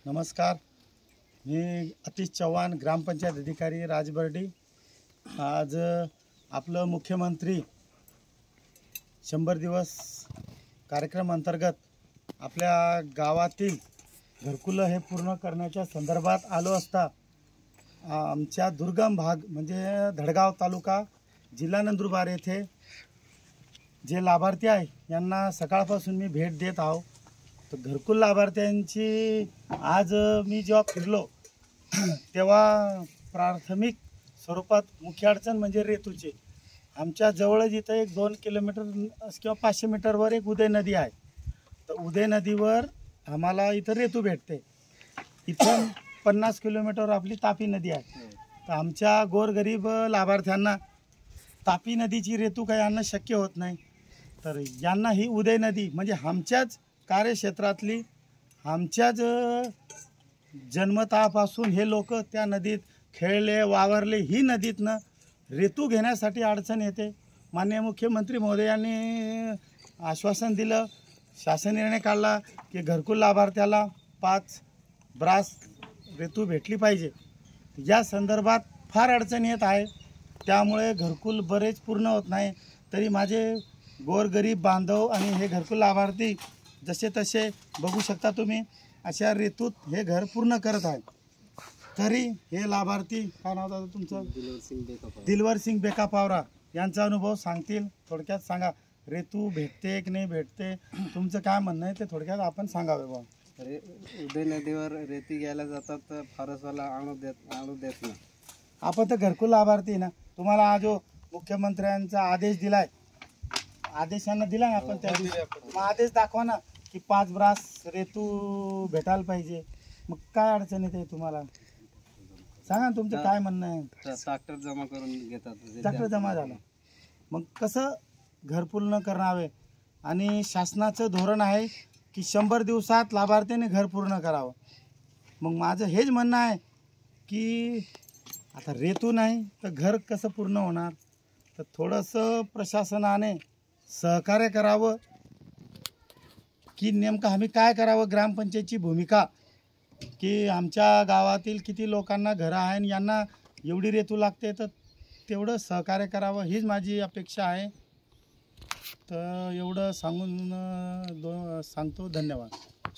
नमस्कार, मी अतिश चव्हाण, ग्रामपंचायत अधिकारी राजबर्डी। आज आपलं मुख्यमंत्री 100 दिवस कार्यक्रम अंतर्गत आपल्या गावातील घरकुलं हे पूर्ण करण्याच्या संदर्भात आलो असता आमच्या दुर्गम भाग म्हणजे धडगाव तालुका जिल्हा नंदुरबार येथे जे लाभार्थी आहे यांना सकाळपासून मी भेट देत आहो। तर घरकुल लाभार्थ्यांची आज मी जेव्हा फिरलो तेव्हा प्राथमिक स्वरूपात मुख्य अडचण म्हणजे रेतूची। आमच्या जवळच इथं एक 2 किलोमीटर किंवा 500 मीटरवर एक उदय नदी आहे। तर उदय नदीवर आम्हाला इथं रेतू भेटते। इथून 50 किलोमीटरवर आपली तापी नदी आहे। तर आमच्या गोरगरीब लाभार्थ्यांना तापी नदीची रेतू काही आणणं शक्य होत नाही। तर यांना ही उदय नदी म्हणजे आमच्याच कार्यक्षेत्रातली आमच्याच जन्मतापासून हे लोक त्या नदीत खेळले वावरले, ही नदीतनं रेतू घेण्यासाठी अडचण येते। माननीय मुख्यमंत्री महोदयांनी आश्वासन दिलं, शासन निर्णय काढला की घरकुल लाभार्थ्याला 5 ब्रास रेतू भेटली पाहिजे। या संदर्भात फार अडचण येत आहे, त्यामुळे घरकुल बरेच पूर्ण होत नाही। तरी माझे गोरगरीब बांधव आणि हे घरकुल लाभार्थी जसे तसे बघू शकता तुम्ही अशा रेतूत हे घर पूर्ण करत आहे। तरी हे लाभार्थी, काय नाव दादा तुमचं? दिलवर सिंग बेकापावरा यांचा अनुभव सांगतील। थोडक्यात सांगा, रेतू भेटते की नाही भेटते, तुमचं काय म्हणणं आहे ते थोडक्यात आपण सांगावे बा। उदय नदीवर रेती घ्यायला जातात तर फारसवाला आणू देत नाही। आपण तर घरकुल लाभार्थी ना, तुम्हाला जो मुख्यमंत्र्यांचा आदेश दिलाय, आदेशांना दिला ना आपण त्या दिवशी, मग आदेश दाखवा ना की 5 ब्रास रेतू भेटायला पाहिजे। मग काय अडचण येते तुम्हाला, सांगा ना तुमचं काय म्हणणं आहे? ट्रॅक्टर जमा करून घेतात, ट्रॅक्टर जमा झाला, मग कसं घर पूर्ण करावे? आणि शासनाचं धोरण आहे की 100 दिवसात लाभार्थ्याने घर पूर्ण करावं। मग माझं हेच म्हणणं आहे की आता रेतू नाही तर घर कसं पूर्ण होणार? तर थोडंसं प्रशासनाने सहकार्य करावं की नेमकं आम्ही काय करावं। ग्रामपंचायतची भूमिका की आमच्या गावातील किती लोकांना घरं आहे आणि यांना एवढी रेतू लागते, तर तेवढं सहकार्य करावं हीच माझी अपेक्षा आहे। तर एवढं सांगून सांगतो, धन्यवाद।